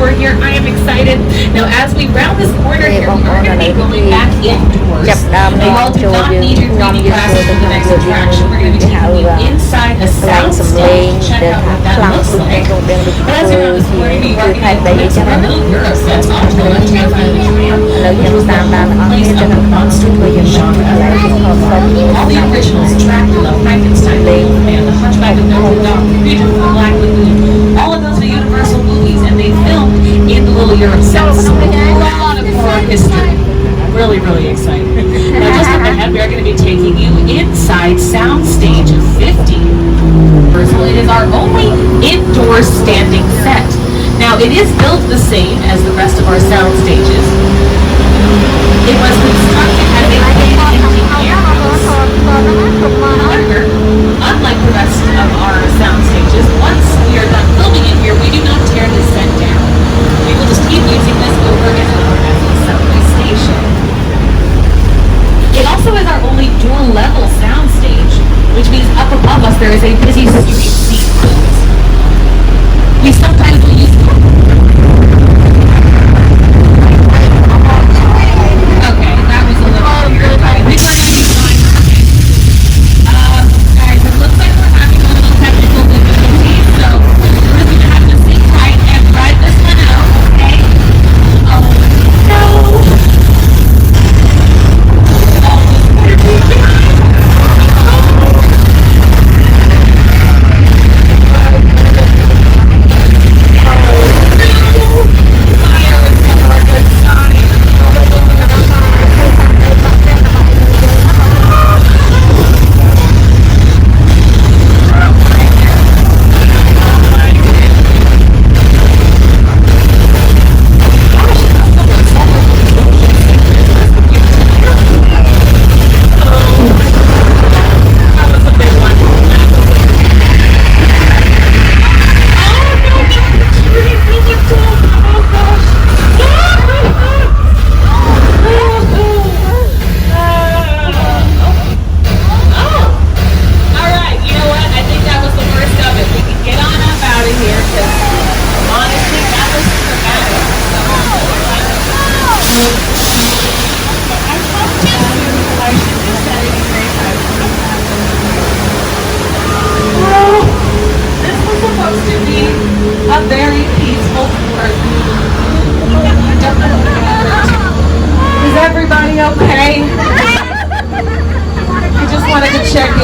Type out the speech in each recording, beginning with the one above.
tour here. I am excited. Now, as we round this corner here, we are going to be going back indoors. You all do not need your 3D glasses for the next attraction. We're going to be taking you inside a sound stage. Check out what that looks like. As we round this corner, we are going to go to our little Euro sets off to the left-hand side of the tram, which was the place of the monster movie genre. All the originals, Dracula, Frankenstein, the Man, The Hunchback of Notre Dame, Creature from the Black Lagoon, all of those are Universal movies, and they filmed in the little Euro sets. So a lot of horror history. Really, really exciting. Now, just up ahead, we are going to be taking you inside Soundstage 50. It is our only indoor standing set. Now, it is built the same as the rest of our sound stages. It was constructed as a paid-empty warehouse. However, unlike the rest of our sound stages, once we are done filming it here, we do not tear this set down. We will just keep using this over and over as a subway station. It also is our only dual-level sound stage, which means up above us there is a busy street scene. We sometimes will use... Okay, that was a little weird. I think we're going to be fine. Guys, it looks like we're having a little technical difficulty, so we're just going to have to sit tight and ride this one out, okay? Oh, no!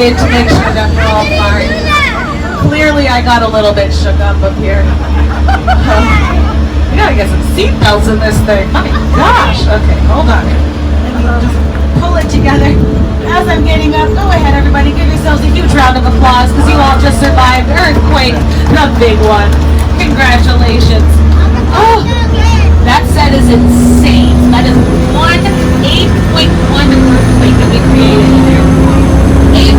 To make sure that we're all fine. Clearly I got a little bit shook up here. We gotta get some seatbelts in this thing. My gosh. Okay, hold on. Let me just pull it together. As I'm getting up, go ahead everybody, give yourselves a huge round of applause because you all just survived the earthquake, the big one. Congratulations. Oh, that set is insane. That is 8.1 earthquake that we created in there. 8.1.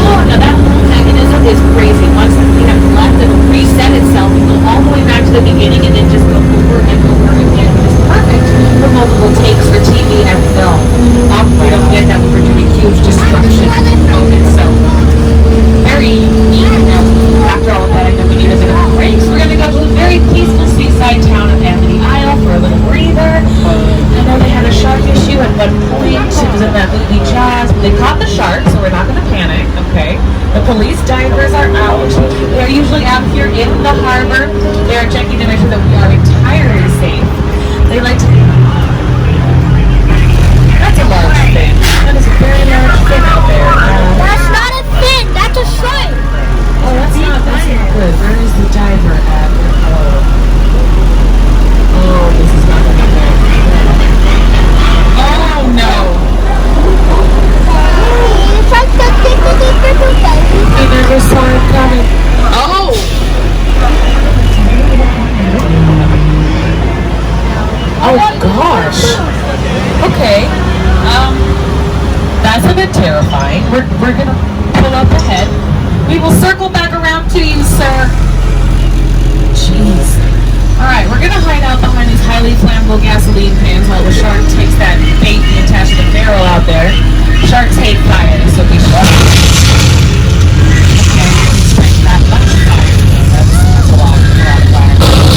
Oh, now that whole mechanism is crazy. Once we have left, it'll reset itself and go all the way back to the beginning and then just go over and over again. It's perfect for multiple takes for TV and film. We don't get that when we're doing huge destruction moments, so very neat. Now, after all of that, I know we need a bit of a break, so we're going to go to the very peaceful seaside town of Amity Isle for a little breather. I know they had a shark issue at one point. It was in that movie Jaws. They caught the shark, so we're not going to panic, okay? The police divers are out. They're usually out here in the harbor. They're checking to make sure that we are entirely safe. They like to... That's a large fin. That is a very large fin out there. That's not a fin, that's a shark. Oh, that's not good. Where is the diver at? Oh, this is not going to be good. Oh, no. Hey, there's a shark coming. Oh! Oh, gosh. Okay. That's a bit terrifying. We're going to pull up ahead. We will circle back around to you, sir. Jeez. Alright, we're going to hide out behind these highly flammable gasoline cans while the shark takes that bait and attached to the barrel out there. Sharks hate fire, so be sure. Okay, strike that much fire. That's a lot of fire.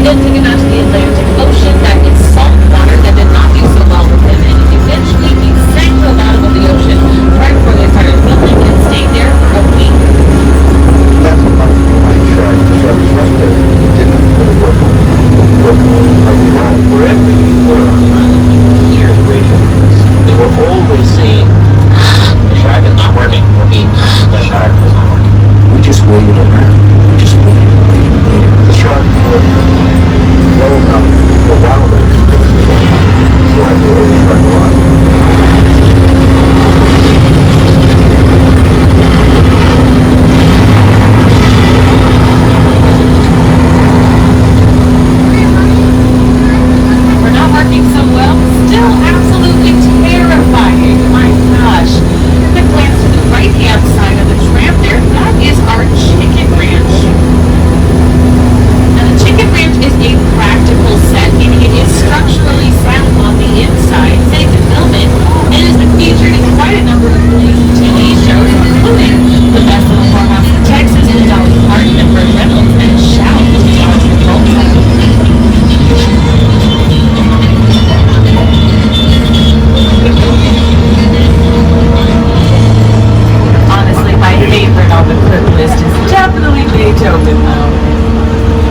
did take him out to the Atlantic Ocean. That is salt water that did not do so well with him, and eventually he sank to the bottom of the ocean right before they started filming and stayed there for a week. That's a much like shark. The shark was right there. It didn't really work very well. Wherever you were on the island, you could hear the radio waves. They were always saying, the shark is not working. The shark is not working. We just waited around. We just waited and waited and waited. The shark was low enough for wildlife to go through that. So I knew the shark a lot. So well, still absolutely terrifying. My gosh. The glance to the right-hand side of the tram there, that is our chicken ranch. Now the chicken ranch is a practical set, meaning it is structurally sound on the inside, safe to film it, and it has been featured in quite a number of TV shows, including The Best of the Farmhouse in Texas, and Dolly Parton and Burt Reynolds, and Shout with John Travolta. Honestly, my favorite on the cook list is definitely Beethoven, though.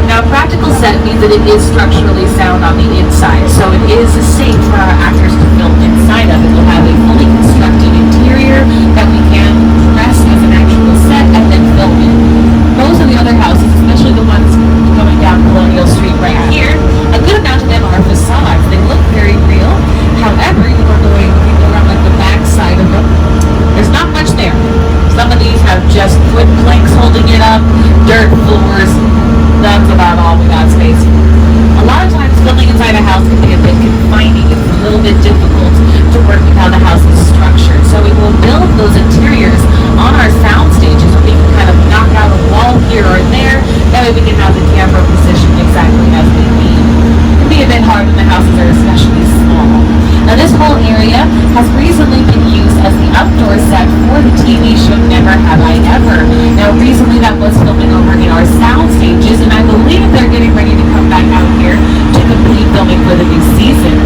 Now, practical set means that it is structurally sound on the inside, so it is safe for our actors to film inside of it. We'll have a fully constructed interior that we can dress as an actual set and then film it. Most of the other houses, especially the ones going down Colonial Street right here, a good amount of them are facades. They look very real. However, you go around like the back side of them, there's not much there. Some of these have just wood planks holding it up, dirt floors. That's about all we got space for. A lot of times filming inside a house can be a bit confining. It's a little bit difficult to work with how the house is structured. So we will build those interiors on our sound stages so we can kind of knock out a wall here or there. That way we can have the camera positioned exactly as we need. It can be a bit hard when the houses are especially small. Now this whole area has recently been used as the outdoor set for the TV show Never Have I Ever. Now recently that was filming over in our sound stages, and I believe they're getting ready to come back out here to complete filming for the new season.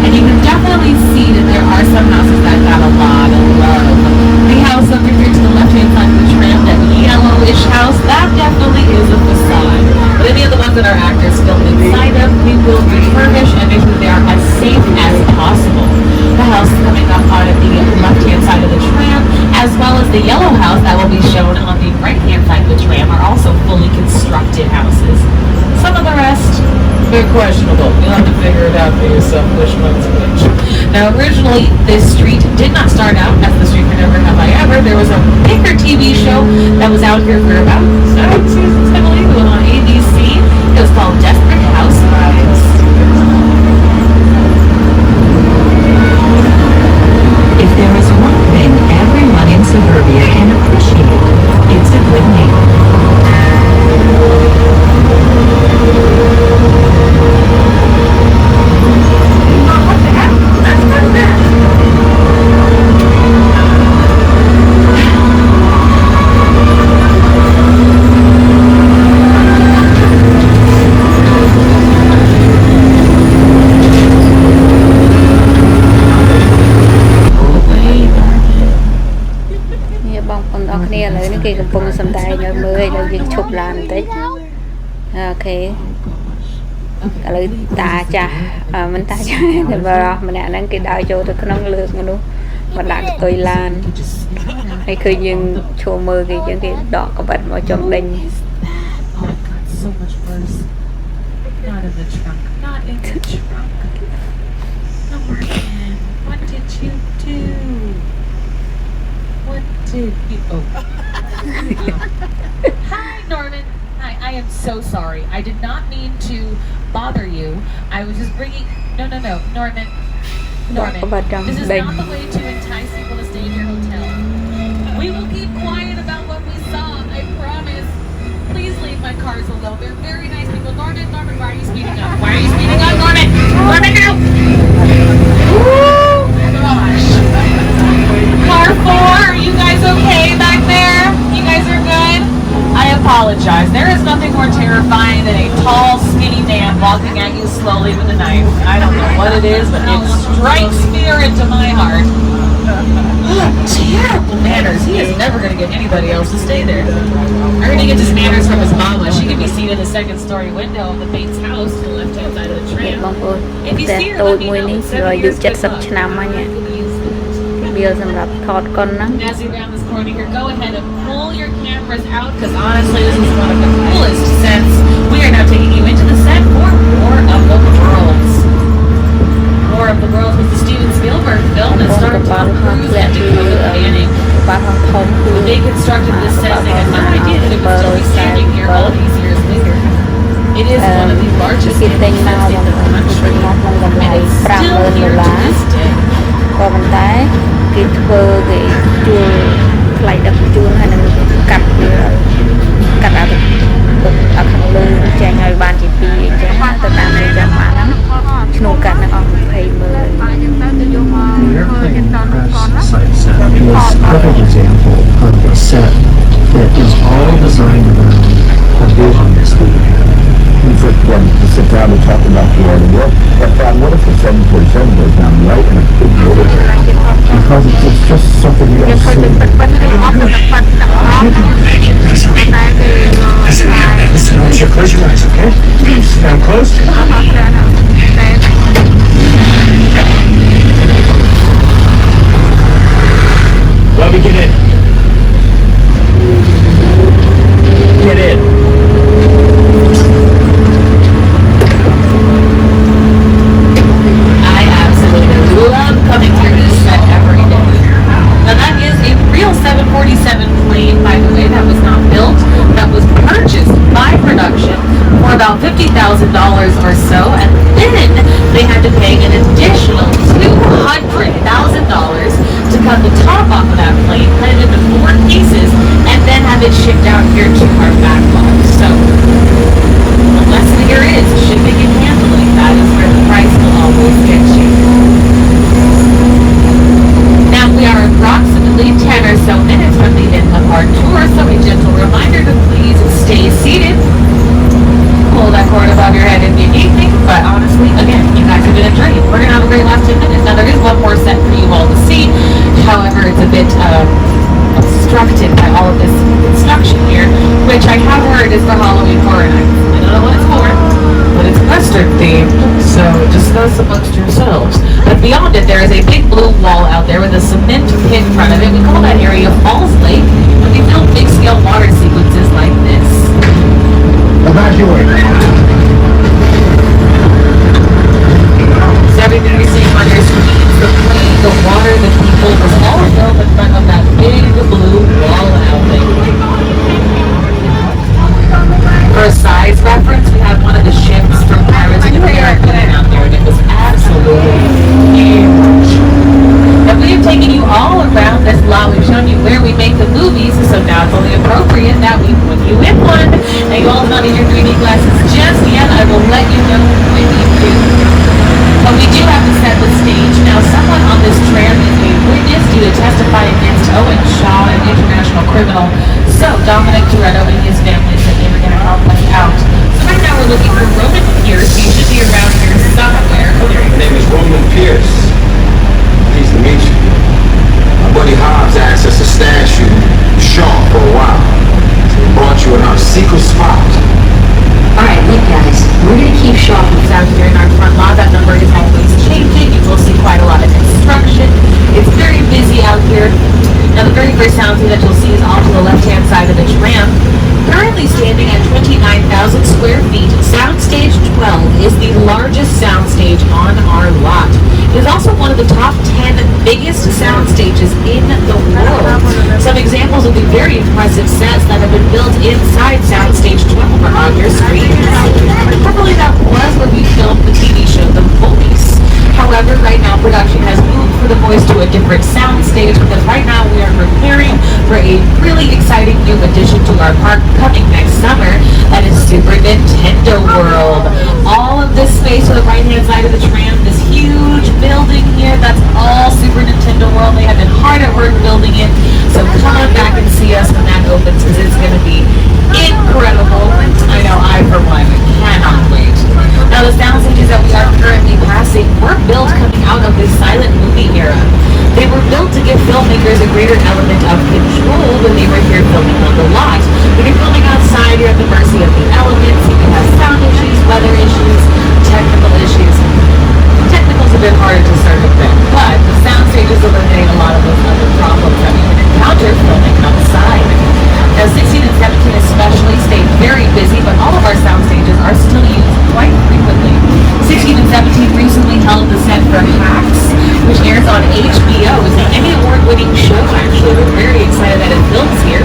And you can definitely see that there are some houses that got a lot of love. The house over here to the left-hand side of the tram, that yellowish house, that definitely is a facade. But any of the ones that our actors filmed inside of, we will refurbish and make sure they are as safe as possible. The house coming up on the left-hand side of the tram, as well as the yellow house that will be shown on the right-hand side of the tram, are also fully constructed houses. Some of the rest, very questionable. You'll have to figure it out for yourself which one's which. Now originally this street did not start out as the street for Never Have I Ever. There was a bigger TV show that was out here for about 7 seasons, I believe. It was on ABC. It was called Desperate Housewives. If there is one thing everyone in suburbia can appreciate, it's a good neighbor. What the heck? That's not bad. Nè lại cái kia cầm phun sầm tay rồi mười rồi dựng chụp làm tí ok lại ta cha mình ta cha thì vào mình đã đang cái đào cho tôi có năng lượng mà đúng mà đã tôi lan hay khi nhưng chùa mơ cái đỏ có vật vào trong đình Not in the trunk. Not in the trunk. Norman, what did you do? What did you... Oh. Hi, Norman. Hi, I am so sorry. I did not mean to bother you. I was just bringing... No. Norman. This is not the way to entice people to stay in your hotel. We will keep quiet about what we saw, I promise. Please leave my cars alone. They're very nice people. Norman, why are you speeding up? Why are you speeding up, Norman? Norman, no! Woo! Gosh. Car 4, are you guys okay back there? You guys are good? I apologize. There is nothing more terrifying than a tall, skinny man walking at you slowly with a knife. I don't know what it is, but it strikes fear into my heart. Terrible manners. He is never going to get anybody else to stay there. I heard he gets his manners from his mama. She can be seen in the second-story window of the Bates house to the left-hand side of the នេះ tram. បងប្អូន If you តែ see her, តូច let me មួយ know. នេះ It's វាអា 7 យុ years good 70 luck. ឆ្នាំហើយនេះវាសម្រាប់ថតកុនហ្នឹង As you round this corner here, go ahead and pull your cameras out, because honestly, this is one of the coolest sets. We are now taking you into the set for War of the Worlds. War of the Worlds was the Steven Spielberg film that starred Tom Cruise and Dakota Fanning. បាល់ហងធំគឺ When they constructed this set, they had no idea that it would still be standing here all these years later. It is one of the largest គេទិញ sets មក in the បងប្អូន country, ទិញមកក្នុងតម្លៃ and it's still here to this day. ក៏ប៉ុន្តែគេធ្វើគេជួលថ្លៃដឹកជញ្ជូនហើយនឹងកាត់វាកាត់ឲ្យខាងលើចេញឲ្យបានជាពីរអញ្ចឹងទៅតាមគេចាំបានហ្នឹងឈ្នួលកាត់នឹងអស់20,000 The airplane press site set is a perfect example of a set that is all designed around a vision that Stephen had. We took them to sit down and talk about the art of work. I thought, what if the 747 goes down right and a big motor there? Because it's just something you don't see. Listen, I want you to close your eyes, okay? Sit down close. Let me get in. Get in. I absolutely love coming through this set every day. Now that is a real 747 plane, by the way, that was not built, that was purchased by production for about $50,000 or so, and then they had to pay an additional $200,000 to cut the top off of that plane, cut it into 4 pieces, and then have it shipped out here to our backlog. So, the lesson here is shipping and handling. That is where the price will always get you. Now we are approximately 10 or so minutes from the end of our tour, so a gentle reminder to please stay seated. Pull that cord above your head if you need me, but honestly, again, you guys have been a dream. We're going to have a great last 10 minutes. Now there is one more set for you all to see. However, it's a bit obstructed by all of this construction here, which I have heard is for Halloween Horror Nights. I don't know what it's for, but it's Western themed, so discuss amongst yourselves. But beyond it, there is a big blue wall out there with a cement pit in front of it. We call that area Falls Lake, and we film big-scale water sequences like this. Evacuate. So everything you're seeing on your screens, the plane, the water, the people, was all filmed in front of that big blue wall out there. For a size reference, we have one of the ships from Pirates of the Caribbean out there, and it was absolutely huge. And we have taken you all around this lot. We've shown you where we make the movies, so now it's only appropriate that we put you in one. And you all do not need your 3D glasses just yet. I will let you know when you do. But we do have to set the stage. Now, someone on this tram is a witness due to testify against Owen Shaw, an international criminal. So, Dominic Toretto and his family said they were going to help us out. So right now we're looking for Roman Pierce. He should be around here somewhere. My name is Roman Pierce. Pleased to meet you. My buddy Hobbs asked us to stash you Shaw for a while. So we brought you in our secret spot. Alright, look guys, we're going to keep Shaw who's out here in our front lot. That number is always changing. You will see quite a lot of construction. It's very busy out here. Now the very first soundstage that you'll see is off to the left-hand side of the tram. Currently standing at 29,000 square feet, Soundstage 12 is the largest soundstage on our lot. It is also one of the top 10 biggest sound stages in the world. Some examples of the very impressive sets that have been built inside Soundstage 12 are on your screen. Probably that was where we filmed the TV show The Voice. However, right now production has moved for The Voice to a different sound stage because right now we are preparing for a really exciting new addition to our park coming next summer. That is Super Nintendo World. All of this space to the right-hand side of the tram, this huge building here, that's all Super Nintendo World. They have been hard at work building it. So come on back and see us when that opens because it's going to be issues. Technicals have been harder to circumvent, but the sound stages eliminate a lot of those other problems that we would encounter filming outside. Now 16 and 17 especially stayed very busy, but all of our sound stages are still used quite frequently. 16 and 17 recently held the set for Hacks, which airs on HBO. It's an Emmy award-winning show, actually. We're very excited that it films here.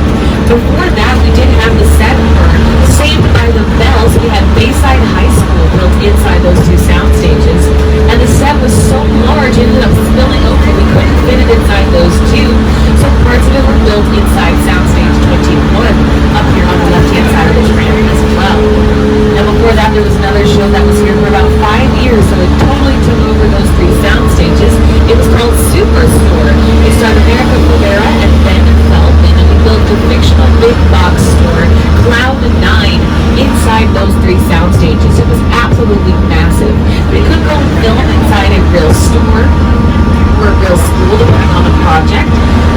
Before that, we did have the set for Saved by the Bell, so we had Bayside High School built inside those two sound stages. And the set was so large, it ended up spilling over. We couldn't fit it inside those two, so parts of it were built inside Soundstage 21, up here on the left-hand side of the tram as well. Now before that, there was another show that was here for about 5 years, so it totally took over those three sound stages. It was called Superstore. It starred America Ferrera and Ben Feldman, and we built a fictional big box store, Cloud9, inside those three sound stages. It was absolutely massive. We could go and film inside a real store or a real school, depending on the project.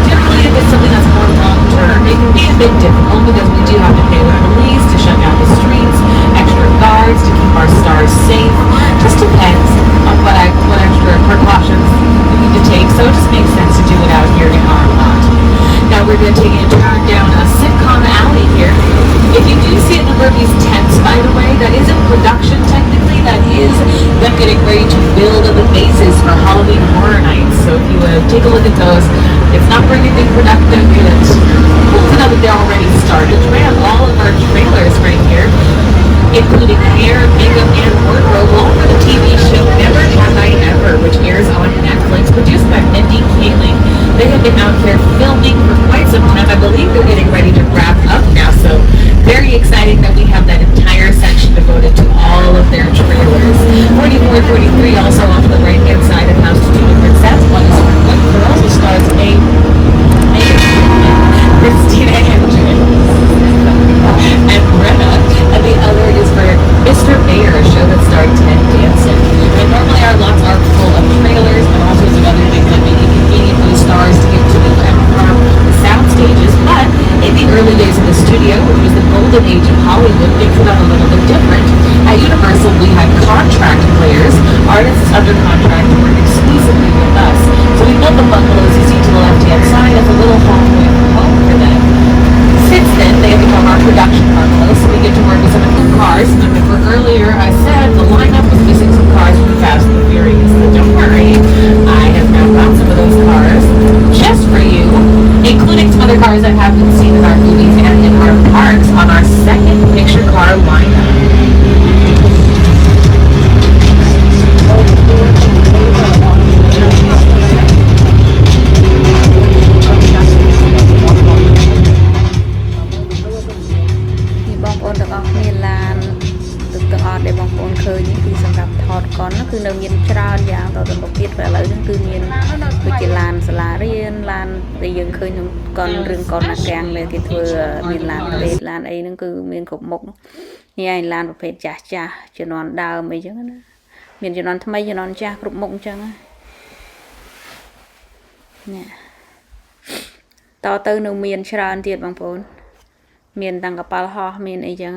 Generally, if it's something that's more long-term, it can be a bit difficult because we do have to pay the police to shut down the streets, extra guards to keep our stars safe. Just depends on what extra precautions we need to take. So it just makes sense to do it out here in our lot. Now we're going to take a turn down a Sitcom Alley here. If you do see a number of these tents, by the way, that isn't production technically. That is them getting ready to build the bases for Halloween Horror Nights. So if you take a look at those, it's not for anything productive. It's cool to know that they're already started. We have all of our trailers right here, including hair, makeup, and wardrobe, all for the TV show Never Have I Ever, which airs on Netflix, produced by Mindy Kaling. They have been out here filming for quite some time. I believe they're getting ready to wrap up now, so very exciting that we have that entire section devoted to all of their trailers. 44 and 43 also off the right-hand side of house two different sets. One is for Good Girls, which stars Christina Hendricks and Brenna, and the other is for Mr. Mayor, a show that starred Ted Danson. And normally our lots are full of trailers and all sorts of other things that make it convenient for the stars to get to and from the sound stages. But in the early days of the studio, which was the golden age of Hollywood, things were done a little bit different. At Universal, we had contract players, artists under contract who worked exclusively with us. So we built the bungalows you see to the left-hand side as a little home for them. Since then, they have become our production bungalows, so we get to work with some of the cars. Remember earlier I said the lineup was missing some cars from Fast and the Furious, but don't worry, I have now found some of those cars just for you, including some other cars that have been seen in our movies and in our parks on our second picture car lineup. con là càng lên cái thừa miền làn về làn ấy nó cứ miền cục mốc như anh làn một phết chả chả cho nó đào mấy chứ miền cho nó thay mấy cho nó chả cục mốc chứ nè to tư nông miền tràn tiệt bằng phốn miền tăng cả pal ho miền ấy chứ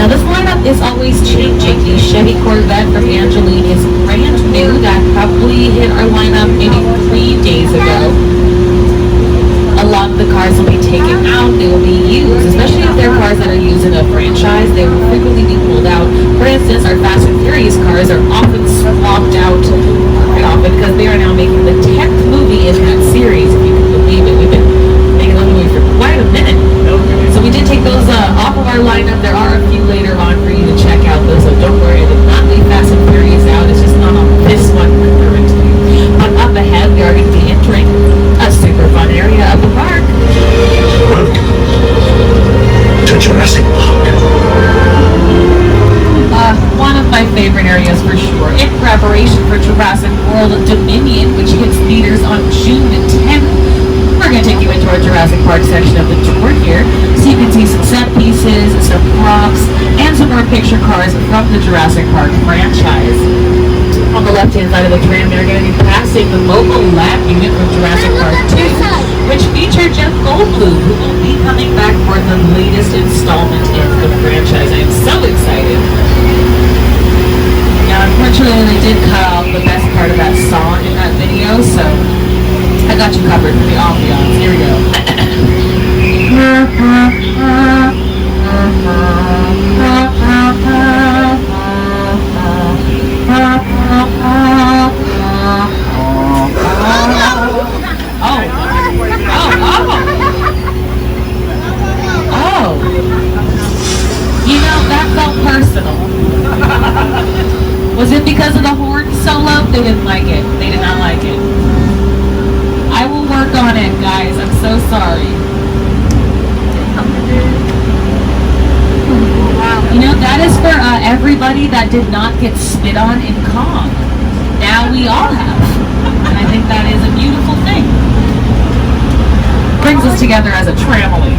Now this lineup is always changing. The Chevy Corvette from Angelina is brand new that probably hit our lineup maybe 3 days ago. A lot of the cars will be taken out, they will be used, especially if they're cars that are used in a franchise, they will frequently be pulled out. For instance, our Fast and Furious cars are often swapped out quite often because they are now making the 10th movie in that series, if you can believe it. We've been making the movie for quite a minute. So we did take those off of our lineup. There are a few later on for you to check out though, so don't worry, I did not leave Fast and Furious out, it's just not on this one currently. But up ahead, we are going to be entering a super fun area of the park. To Jurassic Park. One of my favorite areas for sure. In preparation for Jurassic World Dominion, which hits theaters on June 10th, we're going to take you into our Jurassic Park section of the tour here, so you can see some set pieces, some props, and some more picture cars from the Jurassic Park franchise. On the left-hand side of the tram, they're going to be passing the mobile lab unit from Jurassic Park 2, which featured Jeff Goldblum, who will be coming back for the latest installment in the franchise. I am so excited. Now, unfortunately, they did cut off the best part of that song in that video, so I got you covered for the ambiance. Here we go. You know, that felt personal. Was it because of the horn solo? They didn't like it. They did not like it. I will work on it, guys. I'm so sorry. You know, that is for everybody that did not get spit on in Kong. Now we all have. And I think that is a beautiful thing. Brings us together as a family.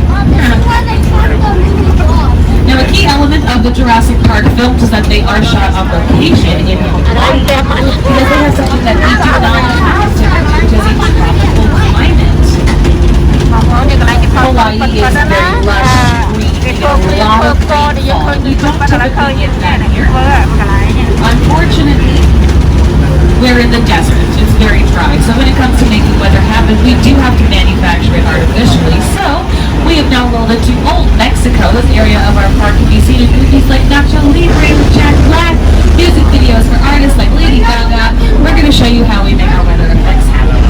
Now, a key element of the Jurassic Park films is that they are shot on location in Hawaii, because they have something that we do not have typically, which is a tropical climate. Hawaii is very lush, green, you get a lot of rainfall. We don't typically get that here. Unfortunately, we're in the desert. It's very dry. So when it comes to making weather happen, we do have to manufacture it artificially. So we have now rolled into Old Mexico. This area of our park can be seen in movies like Nacho Libre with Jack Black, music videos for artists like Lady Gaga. We're going to show you how we make our weather effects happen.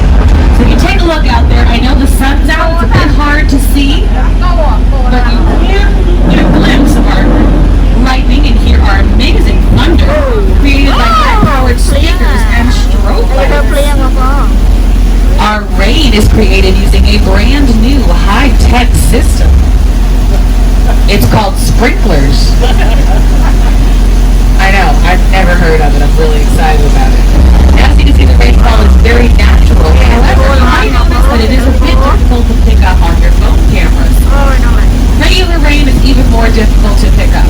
So you take a look out there. I know the sun's out. It's a bit hard to see, but you can get a glimpse of our lightning and hear our amazing thunder created by high-powered speakers and strobe lights. Our rain is created using a brand new high-tech system. It's called sprinklers. I know, I've never heard of it. I'm really excited about it. As you can see, the rainfall is very natural. However, I noticed that it is a bit difficult to pick up on your phone cameras. Regular rain is even more difficult to pick up.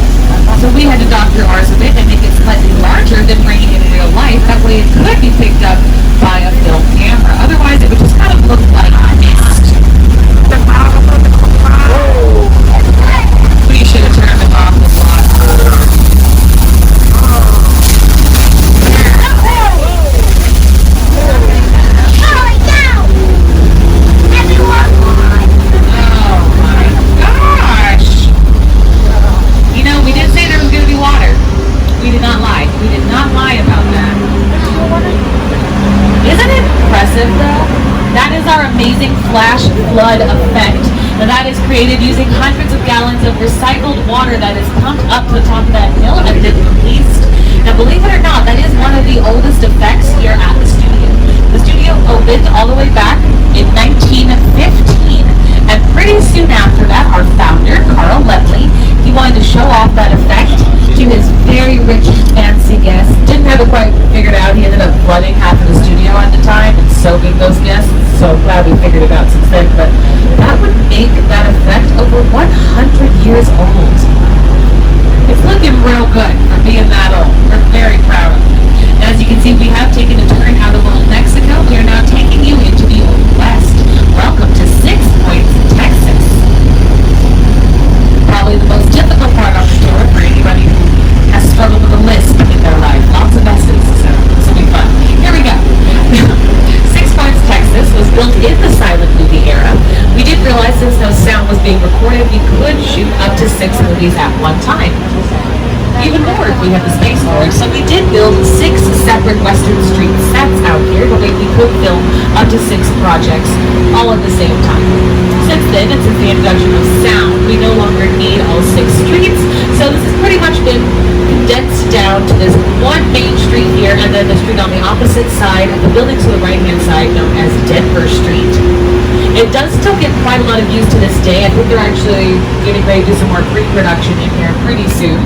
So we had to doctor ours a bit and make it slightly larger than raining in real life. That way it could be picked up by a film camera. Otherwise it would just kind of look like mist. We should have turned them off a lot. We did not lie. We did not lie about that. Isn't it impressive though? That is our amazing flash flood effect. Now that is created using hundreds of gallons of recycled water that is pumped up to the top of that hill and then released. Now believe it or not, that is one of the oldest effects here at the studio. The studio opened all the way back in 1915. And pretty soon after that, our founder, Carl Ledley, he wanted to show off that effect to his very rich, fancy guests. Didn't have it quite figured out. He ended up flooding half of the studio at the time and soaking those guests. So glad we figured it out since then. But that would make that effect over 100 years old. It's looking real good for being that old. We're very proud of it. And as you can see, we have taken a turn out of Old Mexico. We are now taking you into the Old West. Welcome to 6 Points, Texas. Probably the most difficult part of the tour for anybody who has struggled with a lisp in their life. Lots of S's, so this will be fun. properties at one time. Even more if we have the space for it. So we did build 6 separate Western Street sets out here, but we could film up to 6 projects all at the same time. Since then, and since the introduction of sound, we no longer need all 6 streets, so this has pretty much been condensed down to this one main street here, and then the street on the opposite side of the building to the right-hand side, known as Denver Street. It does still get quite a lot of use to this day. I think they're actually getting ready to do some more pre-production in here pretty soon.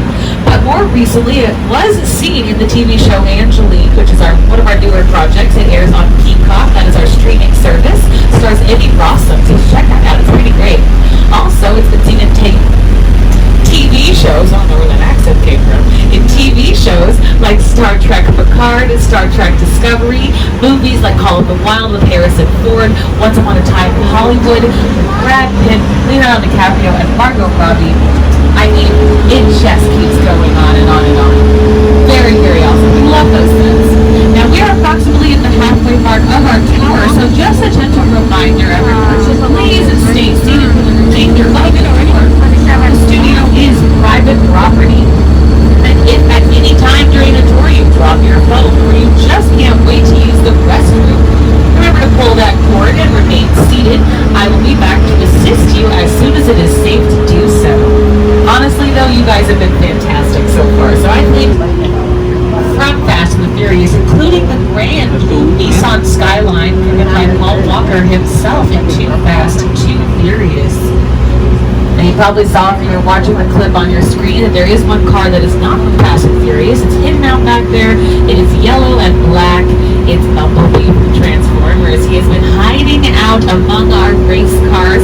But more recently, it was seen in the TV show Angelique, which is one of our newer projects. It airs on Peacock. That is our streaming service. Stars Eddie Rossum, so check that out. It's pretty great. Also, it's been seen in TV shows, I don't know where that accent came from, in TV shows like Star Trek Picard, Star Trek Discovery, movies like Call of the Wild with Harrison Ford, Once Upon a Time in Hollywood, Brad Pitt, Leonardo DiCaprio, and Margot Robbie. I mean, it just keeps going on and on and on. Very, very awesome. We love those things. Now, we are approximately at the halfway mark of our tour, so just a gentle reminder, everyone, to please stay seated for the remainder of the tour. The studio is private property. And if at any time during the tour you drop your phone or you just can't wait to use the restroom, remember to pull that cord and remain seated. I will be back to assist you as soon as it is safe to do so. Honestly, though, you guys have been fantastic so far, so I think from Fast and the Furious, including the brand new Nissan Skyline driven by Paul Walker himself in Too Fast, Too Furious. And you probably saw if you were watching the clip on your screen that there is one car that is not from Fast and Furious. It's hidden out back there. It is yellow and black. It's Bumblebee from Transformers. He has been hiding out among our race cars